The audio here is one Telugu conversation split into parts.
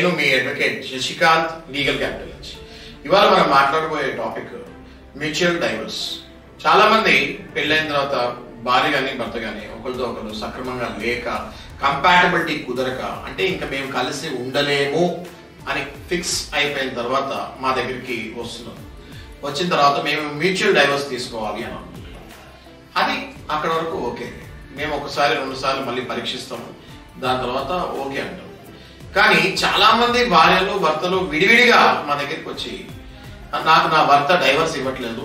నేను మీ అడ్వకేట్ శశికాంత్, లీగల్ క్యాపిటల్ నుంచి. ఇవాళ మనం మాట్లాడబోయే టాపిక్ మ్యూచువల్ డైవర్స్. చాలా మంది పెళ్ళైన తర్వాత భార్య కానీ భర్త కానీ ఒకరితో ఒకరు సక్రమంగా లేక, కంపాటబిలిటీ కుదరక, అంటే ఇంకా మేము కలిసి ఉండలేము అని ఫిక్స్ అయిపోయిన తర్వాత మా దగ్గరికి వస్తున్నారు. వచ్చిన తర్వాత మేము మ్యూచువల్ డైవర్స్ తీసుకోవాలి అని అనుకుంటున్నాం. అది అక్కడ వరకు ఓకే, మేము ఒకసారి 2 సార్లు మళ్ళీ పరీక్షిస్తాము, దాని తర్వాత ఓకే అంటాం. కానీ చాలా మంది భార్యలు భర్తలు విడివిడిగా మా దగ్గరికి వచ్చి, నాకు నా భర్త డైవర్స్ ఇవ్వట్లేదు,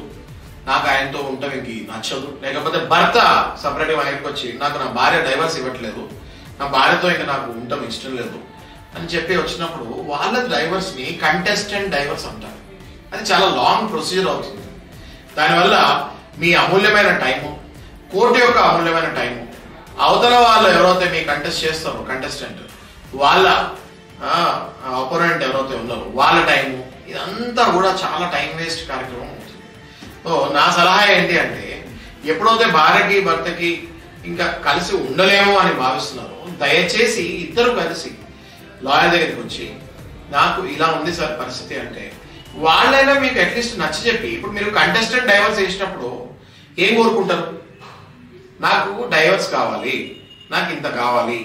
నాకు ఆయనతో ఉండటం ఇంక నచ్చదు, లేకపోతే భర్త సపరేట్గా మా దగ్గరికి వచ్చి, నాకు నా భార్య డైవర్స్ ఇవ్వట్లేదు, నా భార్యతో ఇంకా నాకు ఉండటం ఇష్టం లేదు అని చెప్పి వచ్చినప్పుడు వాళ్ళ డైవర్స్ ని కంటెస్టెంట్ డైవర్స్ అంటారు. అది చాలా లాంగ్ ప్రొసీజర్ అవుతుంది. దానివల్ల మీ అమూల్యమైన టైము, కోర్టు యొక్క అమూల్యమైన టైము, అవతల వాళ్ళు ఎవరైతే మీ కంటెస్ట్ చేస్తారో కంటెస్టెంట్, వాళ్ళ అపోనెంట్ ఎవరైతే ఉన్నారో వాళ్ళ టైము, ఇదంతా కూడా చాలా టైం వేస్ట్ కార్యక్రమం అవుతుంది. సో నా సలహా ఏంటి అంటే, ఎప్పుడైతే భార్యకి భర్తకి ఇంకా కలిసి ఉండలేము అని భావిస్తున్నారో, దయచేసి ఇద్దరు కలిసి లాయర్ దగ్గరికి వచ్చి, నాకు ఇలా ఉంది సార్ పరిస్థితి అంటే, వాళ్ళైనా మీకు అట్లీస్ట్ నచ్చ చెప్పి, ఇప్పుడు మీరు కంటెస్టెంట్ డైవర్స్ చేసినప్పుడు ఏం కోరుకుంటారు? నాకు డైవర్స్ కావాలి, నాకు ఇంత కావాలి,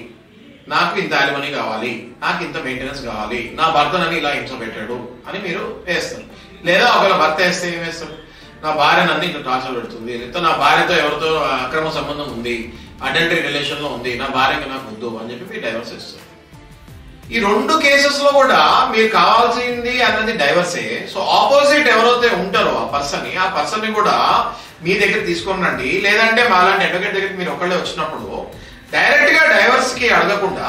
నాకు ఇంత అలిమనీ కావాలి, నాకు ఇంత మెయింటెనెన్స్ కావాలి, నా భర్తనని ఇలా హింస పెట్టాడు అని మీరు వేస్తారు. లేదా ఒకవేళ భర్త వేస్తే ఏం వేస్తారు? నా భార్య నన్ను ఇంకా టార్చర్ పెడుతుంది, లేదా నా భార్యతో ఎవరితో అక్రమ సంబంధం ఉంది, అడల్టరీ రిలేషన్ లో ఉంది, నా భార్యకి నాకు వద్దు అని చెప్పి మీరు డైవర్స్ ఇస్తారు. ఈ 2 కేసెస్ లో కూడా మీరు కావాల్సింది అన్నది డైవర్సే. సో ఆపోజిట్ ఎవరైతే ఉంటారో ఆ పర్సన్ ని కూడా మీ దగ్గర తీసుకొని రండి. లేదంటే మాలాంటి అడ్వకేట్ దగ్గరికి మీరు ఒకళ్ళే వచ్చినప్పుడు డైరెక్ట్ గా డైవర్స్ కి అడగకుండా,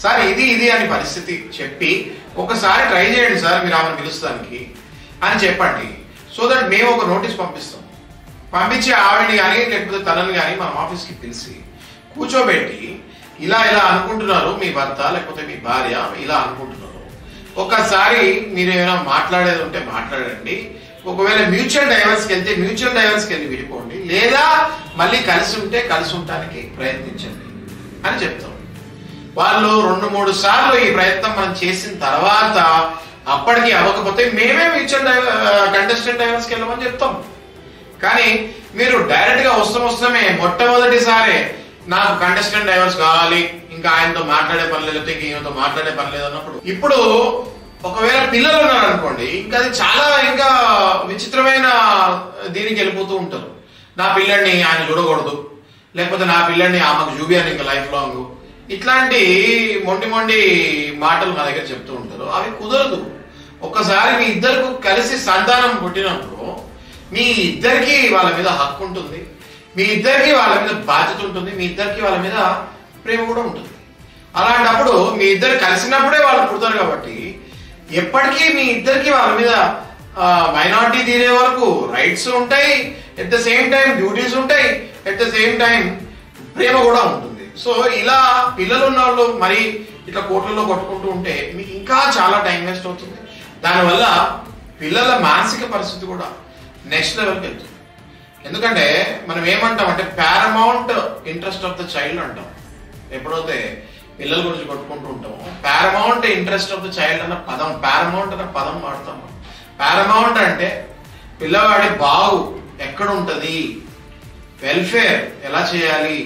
సార్ ఇది అని పరిస్థితి చెప్పి, ఒకసారి ట్రై చేయండి సార్ మీరు ఆమెను పిలుస్తానికి అని చెప్పండి. సో దట్ మేము ఒక నోటీస్ పంపిస్తాం. పంపించి ఆవిడని కానీ లేకపోతే తనని కానీ మన ఆఫీస్కి పిలిచి కూర్చోబెట్టి, ఇలా అనుకుంటున్నారు మీ భర్త లేకపోతే మీ భార్య, ఇలా అనుకుంటున్నారు, ఒకసారి మీరు ఏమైనా మాట్లాడేది ఉంటే మాట్లాడండి. ఒకవేళ మ్యూచువల్ డైవర్స్కి వెళ్తే మ్యూచువల్ డైవర్స్కి వెళ్ళి విడిపోండి, లేదా మళ్ళీ కలిసి ఉంటే కలిసి ఉండటానికి ప్రయత్నించండి అని చెప్తాం. వాళ్ళు 2-3 సార్లు ఈ ప్రయత్నం మనం చేసిన తర్వాత అప్పటికి అవ్వకపోతే మేమే మ్యూచువల్ కంటెస్టెంట్ డైవర్స్కి వెళ్ళమని చెప్తాం. కానీ మీరు డైరెక్ట్ గా వస్తామే మొట్టమొదటిసారి నాకు కంటెస్టెంట్ డైవర్స్ కావాలి, ఇంకా ఆయనతో మాట్లాడే పని లేదు, ఇంకా ఈయనతో మాట్లాడే పని లేదు అన్నప్పుడు, ఇప్పుడు ఒకవేళ పిల్లలు ఉన్నారనుకోండి, ఇంకా అది చాలా ఇంకా విచిత్రమైన దీనికి వెళ్ళిపోతూ ఉంటారు. నా పిల్లల్ని ఆయన చూడకూడదు, లేకపోతే నా పిల్లల్ని ఆమెకు చూపియాలి ఇంకా లైఫ్ లాంగ్, ఇట్లాంటి మొండి మాటలు మా దగ్గర చెప్తూ ఉంటారు. అవి కుదరదు. ఒక్కసారి మీ ఇద్దరు కలిసి సంతానం పుట్టినప్పుడు మీ ఇద్దరికి వాళ్ళ మీద హక్కు ఉంటుంది, మీ ఇద్దరికి వాళ్ళ మీద బాధ్యత ఉంటుంది, మీ ఇద్దరికి వాళ్ళ మీద ప్రేమ కూడా ఉంటుంది. అలాంటప్పుడు మీ ఇద్దరు కలిసినప్పుడే వాళ్ళు పుడతారు కాబట్టి ఎప్పటికీ మీ ఇద్దరికి వాళ్ళ మీద మైనారిటీ తీరే వరకు రైట్స్ ఉంటాయి, at the same time duties ఉంటాయి, ఎట్ ద సేమ్ టైం ప్రేమ కూడా ఉంటుంది. సో ఇలా పిల్లలు ఉన్న వాళ్ళు మరి ఇట్లా కోట్లలో కొట్టుకుంటూ ఉంటే మీకు ఇంకా చాలా టైం వేస్ట్ అవుతుంది. దానివల్ల పిల్లల మానసిక పరిస్థితి కూడా నెక్స్ట్ లెవెల్కి వెళ్తుంది. ఎందుకంటే మనం ఏమంటాం అంటే paramount interest of the child అంటాం. ఎప్పుడైతే పిల్లల గురించి కొట్టుకుంటూ ఉంటామో paramount interest of the child అన్న పదం, పారమౌంట్ అన్న పదం వాడతాం. పారమౌంట్ అంటే పిల్లవాడి బాగు ఎక్కడ ఉంటుంది, వెల్ఫేర్ ఎలా చేయాలి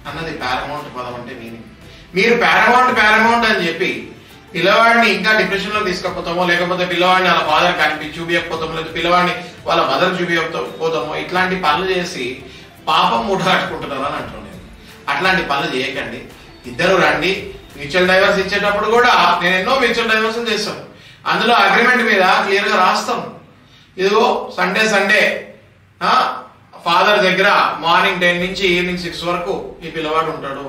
అన్నది పారమౌంట్ పదం అంటే మీనింగ్. మీరు పారమౌంట్ అని చెప్పి పిల్లవాడిని ఇంకా డిప్రెషన్ లో తీసుకపోతామో, లేకపోతే పిల్లవాడిని వాళ్ళ ఫాదర్ చూపించకపోతామో, లేదా పిల్లవాడిని వాళ్ళ మదర్ చూపించకపోతామో, ఇట్లాంటి పనులు చేసి పాపం ముఠాట్టుకుంటున్నారు అని అంటున్నాను నేను. అట్లాంటి పనులు చేయకండి. ఇద్దరు రండి. మ్యూచువల్ డైవర్స్ ఇచ్చేటప్పుడు కూడా నేను ఎన్నో మ్యూచువల్ డైవర్స్ చేస్తాను. అందులో అగ్రిమెంట్ మీద క్లియర్ గా రాస్తాం, ఇదిగో సండే ఫాదర్ దగ్గర మార్నింగ్ 10 నుంచి ఈవినింగ్ 6 వరకు ఈ పిల్లవాడు ఉంటాడు.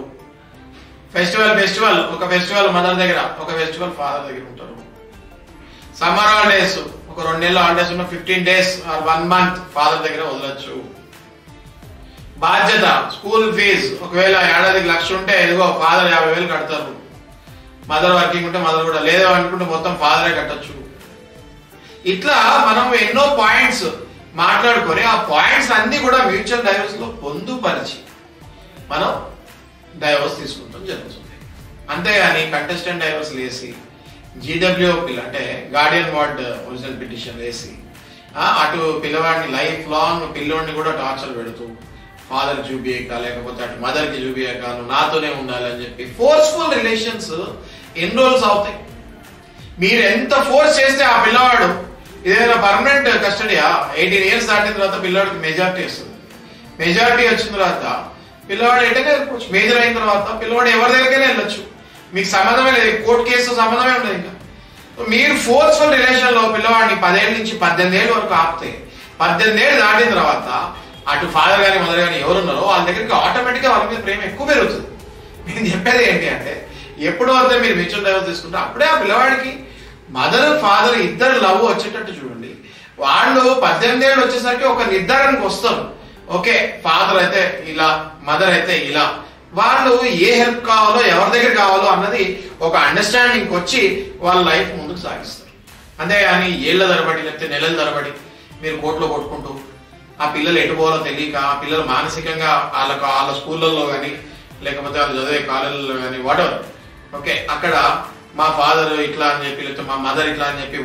ఫెస్టివల్ ఒక ఫెస్టివల్ మదర్ దగ్గర, ఒక ఫెస్టివల్ ఫాదర్ దగ్గర ఉంటారు. సమ్మర్ హాలిడేస్ ఒక 2 నెలల హాలిడేస్ ఉన్న 15 days ఆర్ 1 month ఫాదర్ దగ్గర వదలొచ్చు. బాధ్యత స్కూల్ ఫీజు ఒకవేళ ఏడాదికి 1,00,000 ఉంటే ఇదిగో ఫాదర్ 50,000 కడతారు. మదర్ వర్కింగ్ ఉంటే మదర్ కూడా, లేదా అనుకుంటే మొత్తం ఫాదరే కట్టచ్చు. ఇట్లా మనం ఎన్నో పాయింట్స్ మాట్లాడుకొని ఆ పాయింట్స్ అన్ని కూడా మ్యూచువల్ డైవర్స్ లో పొందుపరిచి మనం డైవర్స్ తీసుకుంటాం జరుగుతుంది. అంతేగాని కంటెస్టెంట్ డైవర్స్ లేసి జీడబ్ల్యూ పిల్ల అంటే గార్డియన్ వార్డ్ ఒరిజినల్ పిటిషన్ వేసి అటు పిల్లవాడిని లైఫ్ లాంగ్ పిల్లోడిని కూడా టార్చర్ పెడుతూ ఫాదర్ చూపియక లేకపోతే అటు మదర్ కి చూపియక నువ్వు నాతోనే ఉండాలని చెప్పి ఫోర్స్ఫుల్ రిలేషన్స్ ఎన్ని రోజులు అవుతాయి. మీరు ఎంత ఫోర్స్ చేస్తే ఆ పిల్లవాడు ఏదైనా పర్మనెంట్ కస్టడీయా 18 years దాటిన తర్వాత పిల్లవాడికి మెజారిటీ వస్తుంది. మెజారిటీ వచ్చిన తర్వాత పిల్లవాడు ఎటైనా వెళ్ళిపోవచ్చు. మేజర్ అయిన తర్వాత పిల్లవాడు ఎవరి దగ్గరికైనా వెళ్ళొచ్చు. మీకు సంబంధమే లేదు, కోర్టు కేసు సంబంధమే ఉండదు. ఇంకా మీరు ఫోర్స్ఫుల్ రిలేషన్ లో పిల్లవాడిని 10 ఏళ్ళ నుంచి 18 ఏళ్ళ వరకు ఆపితే 18 ఏళ్ళు దాటిన తర్వాత అటు ఫాదర్ గాని మదర్ గాని ఎవరున్నారో వాళ్ళ దగ్గరికి ఆటోమేటిక్ గా వాళ్ళ మీద ప్రేమ ఎక్కువ పెరుగుతుంది. నేను చెప్పేది ఏంటి అంటే ఎప్పుడో అయితే మీరు మెచ్యూర్ డైవర్స్ తీసుకుంటే అప్పుడే ఆ పిల్లవాడికి మదర్ ఫాదర్ ఇద్దరు లవ్ వచ్చేటట్టు చూడండి. వాళ్ళు 18 ఏళ్ళు వచ్చేసరికి ఒక నిర్ధారణకు వస్తారు. ఓకే, ఫాదర్ అయితే ఇలా, మదర్ అయితే ఇలా, వాళ్ళు ఏ హెల్ప్ కావాలో ఎవరి దగ్గర కావాలో అన్నది ఒక అండర్స్టాండింగ్ వచ్చి వాళ్ళ లైఫ్ ముందుకు సాగిస్తారు. అంతేగాని ఏళ్ల తరబడి లేకపోతే నెలల తరబడి మీరు కోర్టులో కొట్టుకుంటూ ఆ పిల్లలు ఎటు పోవాలో తెలియక ఆ పిల్లలు మానసికంగా వాళ్ళ స్కూళ్ళల్లో కానీ లేకపోతే వాళ్ళు చదివే కాలేజీలో కానీ వాటెవర్, ఓకే, అక్కడ మా ఫాదర్ ఇట్లా అని చెప్పి లేకపోతే మా మదర్ ఇట్లా అని చెప్పి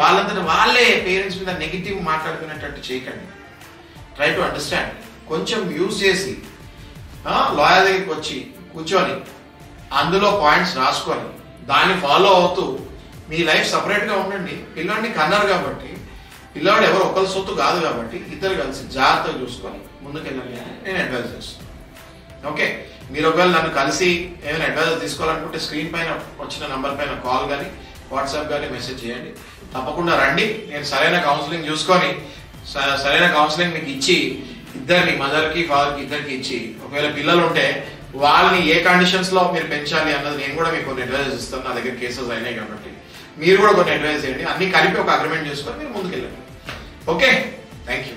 వాళ్ళందరూ వాళ్ళే పేరెంట్స్ మీద నెగిటివ్ మాట్లాడుకునేటట్టు చేయకండి. Try to understand. కొంచెం యూజ్ చేసి లాయర్ దగ్గరికి వచ్చి కూర్చొని అందులో పాయింట్స్ రాసుకొని దాన్ని ఫాలో అవుతూ మీ లైఫ్ సపరేట్ గా ఉండండి. పిల్లాడిని కన్నారు కాబట్టి, పిల్లాడు ఎవరు ఒకరి సొత్తు కాదు కాబట్టి ఇద్దరు కలిసి జాగ్రత్తగా చూసుకొని ముందుకెళ్ళండి అని నేను అడ్వైజ్ చేస్తాను. ఓకే, మీరు ఒకవేళ నన్ను కలిసి ఏమైనా అడ్వైజ్ తీసుకోవాలనుకుంటే స్క్రీన్ పైన వచ్చిన నంబర్ పైన కాల్ కానీ వాట్సాప్ కానీ మెసేజ్ చేయండి. తప్పకుండా రండి. నేను సరైన కౌన్సిలింగ్ చూసుకొని సరైన కౌన్సిలింగ్ మీకు ఇచ్చి ఇద్దరిని మదర్ కి ఫాదర్ కి ఇద్దరికి ఇచ్చి ఒకవేళ పిల్లలు ఉంటే వాళ్ళని ఏ కండిషన్స్ లో మీరు పెంచాలి అన్నది నేను కూడా మీకు కొన్ని అడ్వైజెస్ ఇస్తాను. నా దగ్గర కేసెస్ అయినాయి కాబట్టి మీరు కూడా కొన్ని అడ్వైజ్ చేయండి. అన్ని కలిపి ఒక అగ్రిమెంట్ చేసుకొని మీరు ముందుకెళ్ళండి. Okay, thank you.